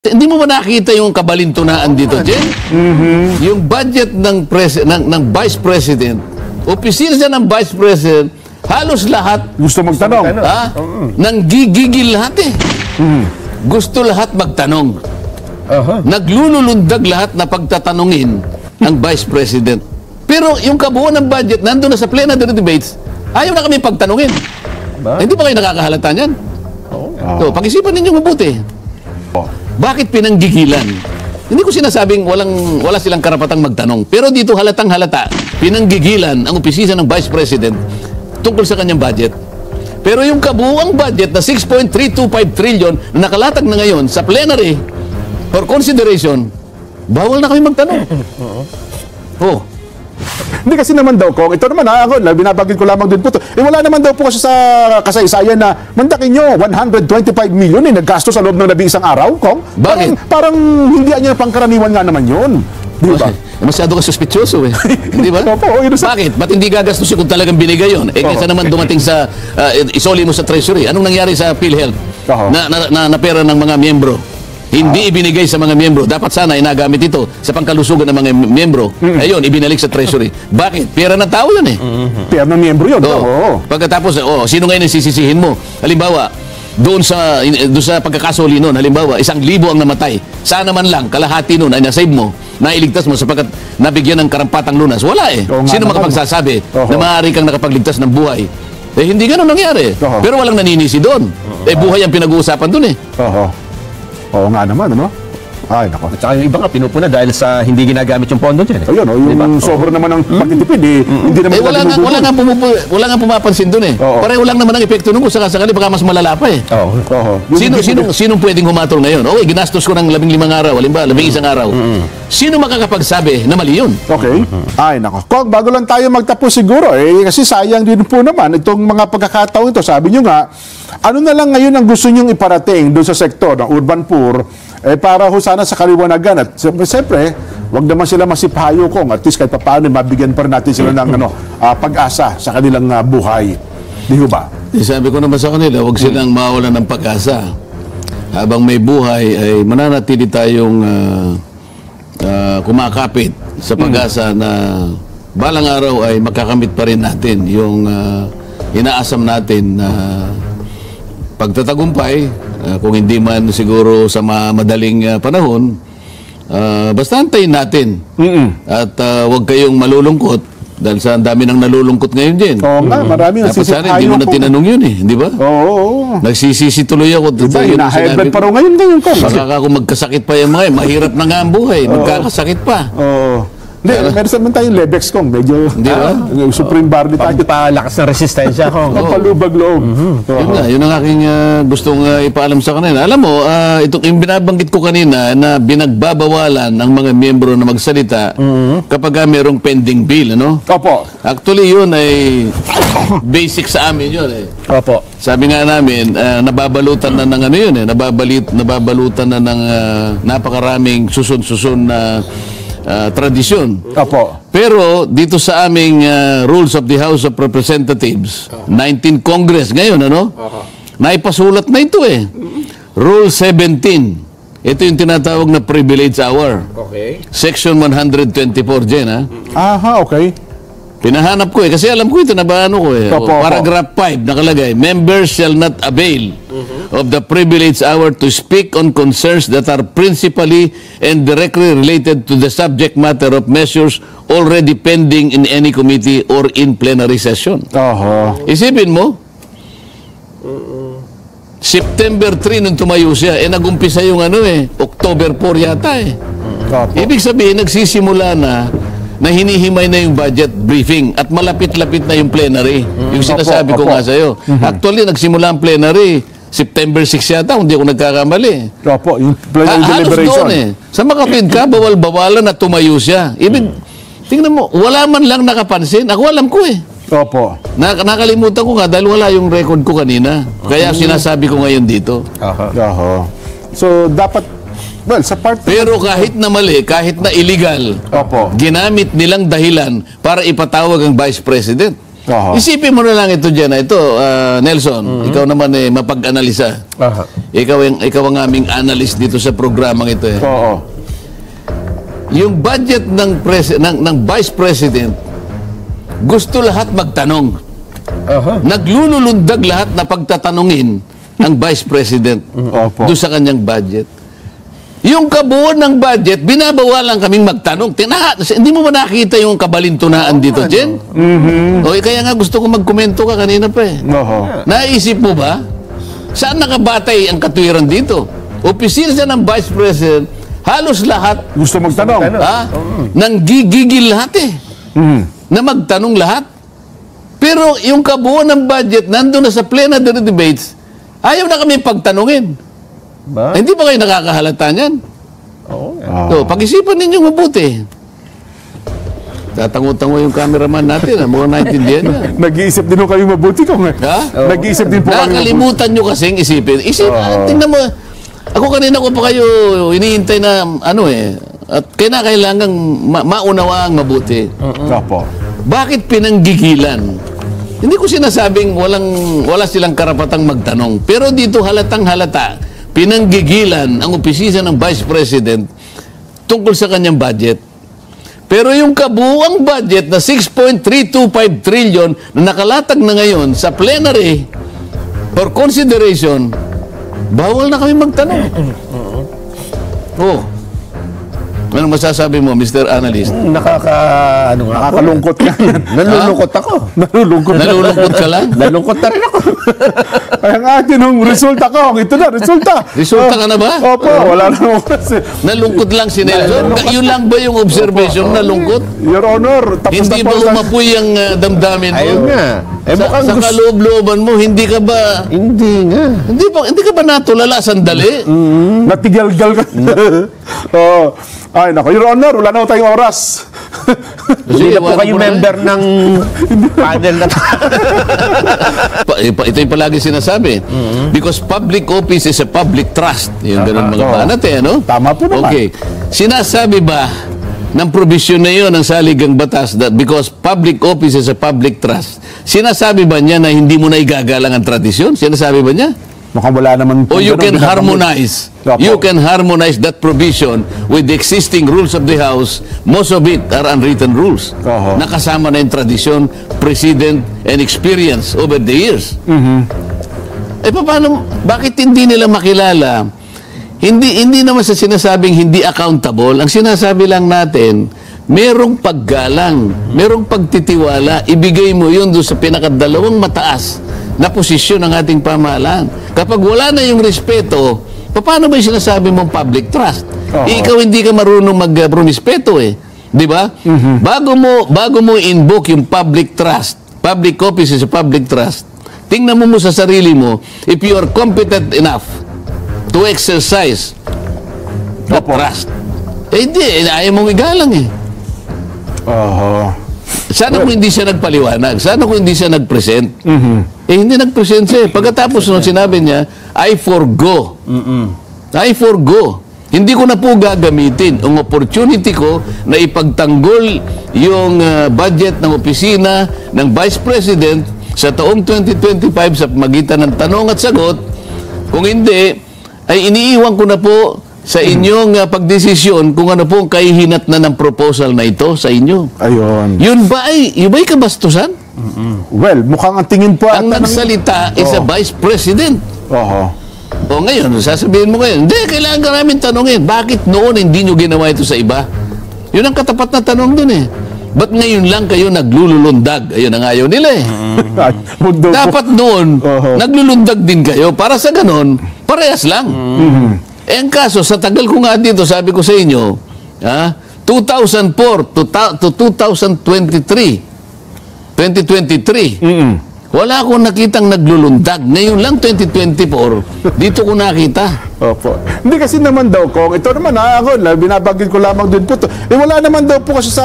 Hindi mo ba nakita yung kabalintunaan dito, Jen? Yung budget ng Vice President, opisina ng Vice President, halos lahat gusto magtanong. Nanggigigil lahat eh. Gusto lahat magtanong. Naglululundag lahat na pagtatanungin ang Vice President. Pero yung kabuuan ng budget, nandun na sa plenary debates, ayaw na kami pagtanungin. Hindi ba kayo nakakahalata niyan? So, pag-isipan ninyo mabuti. Bakit pinanggigilan? Hindi ko sinasabing wala silang karapatang magtanong. Pero dito halatang halata, pinanggigilan ang opisina ng Vice President tungkol sa kanyang budget. Pero yung kabuuang budget na 6.325 trillion na nakalatag na ngayon sa plenary for consideration, bawal na kami magtanong. Oh. Hindi kasi naman daw, Kong, ito naman ako, binabagin ko lamang din po ito. Wala naman daw po kasi sa kasaysayan na, mandakin nyo, 125 million naggasto sa loob ng 11 araw, Kong. Bakit? Parang hindi niya pangkaraniwan nga naman yun. Di ba? Masyado ka suspityoso eh. Di ba? Bakit? Ba't hindi gagastusin kung talagang binigay yun? Eh, kaysa naman dumating sa, isoli mo sa treasury. Anong nangyari sa PhilHealth? Na pera ng mga miyembro? Hindi ibinigay sa mga miyembro. Dapat sana inagamit ito sa pangkalusugan ng mga miyembro. Ayun, ibinalik sa treasury. Bakit? Pera ng tao yun eh. Pera ng miyembro yun. Pagkatapos, sino ngayon ang sisisihin mo? Halimbawa, doon sa pagkakasoli noon, halimbawa, 1,000 ang namatay. Sana man lang, kalahati noon ay nasave mo, nailigtas mo sapagkat nabigyan ng karampatang lunas. Wala eh. Sino makapagsasabi na maaari kang nakapagligtas ng buhay? Eh, hindi ganun nangyari. Pero walang naninisi doon. Eh, buhay ang pinag-uusapan doon eh. Oo nga naman, ano? Ay, nako. At saka yung iba nga pinupuna dahil sa hindi ginagamit yung pondo dyan. Ayun, yung sobra naman ng pagtitipid, hindi naman wala nga pumapansin doon eh. Pareho lang naman ang epekto nung kung sakasakali baka mas malala pa eh. Sinong pwedeng humatol ngayon? Okay, ginastos ko ng 15 araw, halimbawa, 11 araw. Sino makakapagsabi na mali yun? Okay. Ay, nako. Kung bago lang tayo magtapos siguro, kasi sayang din po naman itong mga pagkakataon ito. Sabi nyo nga, ano na lang ngayon ang gusto nyong iparating doon sa sektor ng urban poor, para ho sana sa kaliwanagan. At siyempre, wag naman sila masipayo, Kong. At least kahit paano, mabigyan pa rin natin sila ng pag-asa sa kanilang buhay. Di ba? Sabi ko naman sa kanila, wag silang mawalan ng pag-asa. Habang may buhay, ay mananatili tayong kumakapit sa pag-asa na balang araw ay makakamit pa rin natin yung inaasam natin na pagtatagumpay. Kung hindi man siguro sa madaling panahon, basta antayin natin. At huwag kayong malulungkot dahil sa dami nang nalulungkot ngayon din. Oo nga, marami nasisipayo. Hindi mo na tinanong yun eh, di ba? Oo. Nagsisisi tuloy ako. Diba, hinaheadbed pa rin ngayon din. Baka kung magkasakit pa yung mga mahirap na nga ang buhay, magkakasakit pa. Oo. Hindi, meron naman tayong Lebex, Kong. Medyo, Supreme Barley tayo. Palakas ng resistensya, Kong. Palubag loob. Yun ang aking gustong ipaalam sa kanila. Alam mo, yung binabanggit ko kanina na binagbabawalan ng mga miyembro na magsalita kapag merong pending bill, ano? Opo. Actually, yun ay basic sa amin yun eh. Opo. Sabi nga namin, nababalutan na ng ano yun eh, nababalutan na ng napakaraming susun-susun na tradisyon. Opo. Pero dito sa aming rules of the House of Representatives, 19 Congress ngayon, ano? Naipasulat na ito eh. Rule 17. Ito yung tinatawag na privilege hour. Okay. Section 124, Jen, ha? Aha, okay. Pinahanap ko eh, kasi alam ko ito, nabaano ko eh. Paragraph 5, nakalagay, members shall not avail of the privilege hour to speak on concerns that are principally and directly related to the subject matter of measures already pending in any committee or in plenary session. Isipin mo, September 3 nung tumayo siya, nagumpisa yung October 4 yata eh. Ibig sabihin, nagsisimula na hinihimay na yung budget briefing at malapit-lapit na yung plenary. Yung sinasabi ko nga sa'yo. Actually, nagsimula ang plenary September 6 yata, hindi ako nagkakamali. Opo, yung plenary deliberation. Doon eh. Sa makapid ka, bawal-bawalan na tumayo siya. Ibig, tingnan mo, wala man lang nakapansin. Ako alam ko eh. Opo. Nakalimutan ko nga dahil wala yung record ko kanina. Kaya sinasabi ko ngayon dito. So, dapat sa part. Pero kahit na mali, kahit na illegal, ginamit nilang dahilan para ipatawag ang Vice President. Aha. Isipin mo na lang ito dyan. Ito, Nelson, ikaw naman mapag-analisa. Aha. Ikaw ang aming analyst dito sa programang ito. Oo. Yung budget ng Vice President, gusto lahat magtanong. Aha. Naglululundag lahat na pagtatanungin ang Vice President Opo. doon sa kanyang budget. Yung kabuuan ng budget, binabawalan kaming magtanong. Hindi mo ba nakita yung kabalintunaan dito, Jen? O, kaya nga gusto ko magkomento ka kanina pa eh. Oo. Naisip mo ba? Saan nakabatay ang katwiran dito? Opisina ng Vice President, halos lahat, Gusto magtanong. nanggigigil lahat eh. Na magtanong lahat. Pero yung kabuuan ng budget, nandun na sa plenary debates, ayaw na kami pagtanungin. Ba? Hindi ba kayo nakakahalata niyan? Oo. So, pag-isipan ninyo mabuti. Tatango-tango yung cameraman natin. Mukhang naintindihan niya. Nag-iisip din po kayo mabuti kung Ha? Nag-iisip din po kami mabuti. Nakakalimutan nyo kasing isipin. Tingnan mo, ako kanina ko pa kayo hinihintay na at kailangang maunawaang mabuti. Opo. Bakit pinanggigilan? Hindi ko sinasabing wala silang karapatang magtanong. Pero dito halatang halata, pinanggigilan ang opisina ng Vice President tungkol sa kanyang budget. Pero yung kabuuang budget na 6.325 trillion na nakalatag na ngayon sa plenary for consideration, bawal na kami magtanong. Oh. Anong masasabi mo, Mr. Analyst? Nakakalungkot ka. Nalulungkot ako. Nalulungkot ka lang? Nalungkot na rin ako. Ay, ang atin ng resulta ko. Ito na, resulta. Resulta ka na ba? Opo, wala na oras. Nalungkot lang si Nelson? Yun lang ba yung observation? Nalungkot? Your Honor, tapos Hindi na ba po. umapoy ang damdamin mo? Ayun nga. Sa kaloob-looban mo, hindi ka ba hindi ka ba natulala sandali? Natigalgal ka. Oo. Ay, nako. Your Honor, wala na tayong oras. Hindi na po iwanan kayo mo na. member ng panel na Ito yung palagi sinasabi. Because public office is a public trust. Yung ganun mga banat ano? Tama po naman. Okay. Sinasabi ba ng provision na yun ng saligang batas that because public office is a public trust, sinasabi ba niya na hindi mo na igagalang ang tradisyon? Sinasabi ba niya? Mukhang wala naman. O you ganun can binabanggit. harmonize. Opo. You can harmonize that provision with the existing rules of the House. Most of it are unwritten rules. Oho. Nakasama na yung tradition, precedent, and experience over the years. Paano, bakit hindi nila makilala? Hindi naman sa sinasabing hindi accountable. Ang sinasabi lang natin, merong paggalang, merong pagtitiwala, ibigay mo yun doon sa pinakadalawang mataas na posisyon ng ating pamahalaan. Kapag wala na yung respeto, paano ba yung sinasabi mong public trust? Ikaw hindi ka marunong mag-rumispeto eh. Di ba? Bago mo invoke yung public trust, public office is a public trust, tingnan mo sa sarili mo if you are competent enough to exercise that trust. Hindi, ayaw mong igalang eh. Sana kung hindi siya nagpaliwanag, sana kung hindi siya nag-present. Hindi nag-present siya. Pagkatapos nung sinabi niya, I forgo. I forgo. Hindi ko na po gagamitin ang opportunity ko na ipagtanggol yung budget ng opisina ng Vice President sa taong 2025 sa magitan ng tanong at sagot. Kung hindi, ay iniiwan ko na po sa inyong pagdesisyon kung ano po ang kahihinat na ng proposal na ito sa inyo. Ayun. Yun ba'y kabastusan? Well, mukhang ang tingin po Ang nagsalita is a Vice President. Oho. O ngayon, sasabihin mo ngayon, hindi, kailangan ka namin tanongin. Bakit noon hindi nyo ginawa ito sa iba? Yun ang katapat na tanong dun eh. Ba't ngayon lang kayo naglululundag? Ayun ang ayaw nila eh. Dapat noon, naglulundag din kayo. Para sa ganon, parehas lang. Eh, ang kaso, sa tagal ko nga dito, sabi ko sa inyo, 2004 to 2023, wala akong nakitang naglulundag. Ngayon lang, 2024, dito ko nakita. Opo. Hindi kasi naman daw, Kong, ito naman ako, binabagin ko lamang din po to. Wala naman daw po kasi sa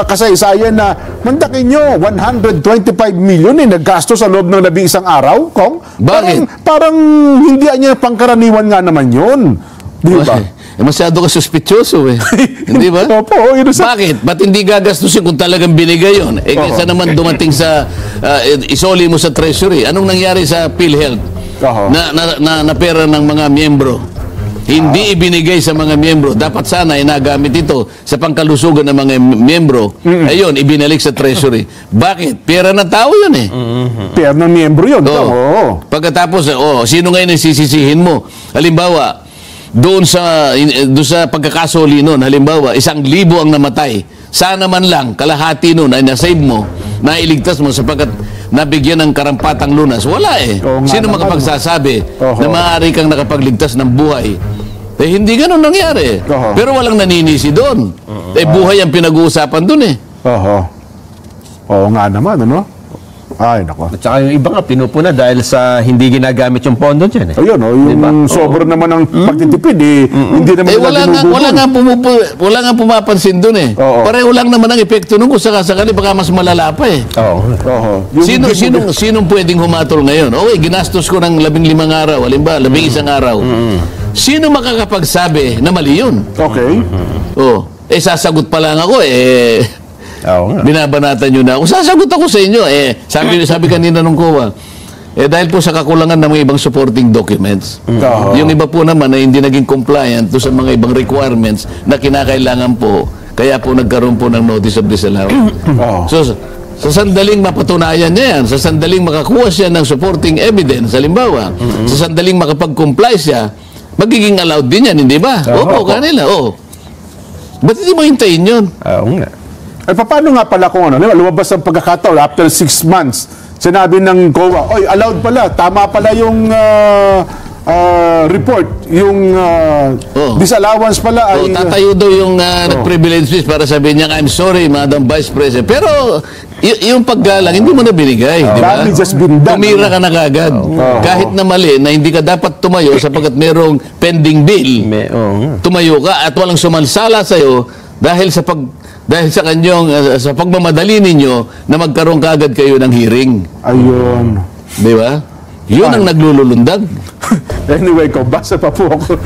kasaysayan na mandakin nyo, 125 million naggasto sa loob ng 11 araw, Kong. Bakit? Parang hindi niya pangkaraniwan nga naman yun. Di ba? masyado ka suspityoso eh. Hindi ba? Opo, yun sa... Bakit? Ba't hindi gagastusin kung talagang binigay yun? Eh, kaysa naman dumating sa, isoli mo sa treasury. Anong nangyari sa PhilHealth? Na pera ng mga miyembro? Hindi ibinigay sa mga miyembro. Dapat sana ay nagamit ito sa pangkalusugan ng mga miyembro. Ayun, ibinalik sa treasury. Bakit? Pera ng tao yun eh. Pera ng miyembro yun. Oo. Pagkatapos, sino ngayon ang sisisihin mo? Halimbawa, doon sa pagkakasoli noon, halimbawa, 1,000 ang namatay. Sana man lang, kalahati noon ay nasave mo, nailigtas mo sapagkat nabigyan ng karampatang lunas. Wala eh. Sino makapagsasabi na maaari kang nakapagligtas ng buhay? Eh, hindi ganun nangyari. Pero walang naninisi doon. Eh, buhay ang pinag-uusapan doon eh. Oo nga naman, ano? Ay, nako. At saka yung iba nga, pinupuna dahil sa hindi ginagamit yung pondo dyan. Ayun, yung sobra naman ng pagtitipid, hindi naman wala nga pumapansin doon eh. Pareho lang naman ang epekto nun kung sakasakali baka mas malala pa eh. Sinong pwedeng humatol ngayon? Ginastos ko ng 15 araw, halimbawa, 11 araw. Sino makakapagsabi na mali yun? Sasagot pa lang ako binabanatan nyo na. Kung sasagot ako sa inyo, sabi kanina nung COA, dahil po sa kakulangan ng mga ibang supporting documents, yung iba po naman na hindi naging compliant to sa mga ibang requirements na kinakailangan po, kaya po nagkaroon po ng notice of disallowance. So, sa sandaling mapatunayan niya yan, sa sandaling makakuha siya ng supporting evidence, halimbawa, sa sandaling makapag-comply siya, magiging allowed din yan, hindi ba? Kanila, ba't hindi mo hintayin yun? Nga. Paano nga pala kung lumabas ang pagkakataon after 6 months, sinabi ng COA, allowed pala, tama pala yung report, yung disallowance pala ay... Tatayo daw yung nag-privilege list para sabihin niya, I'm sorry, Madam Vice President. Pero, yung paggalang, hindi mo na binigay, di ba? Tumira ka na kagad. Kahit na mali, na hindi ka dapat tumayo sapagkat merong pending bill, tumayo ka at walang sumansala sa'yo dahil sa kanyang, sa pagmamadali ninyo na magkaroon kaagad kayo ng hearing. Ayun. Di ba? Yun ang naglululundag. Anyway, basa pa po ako.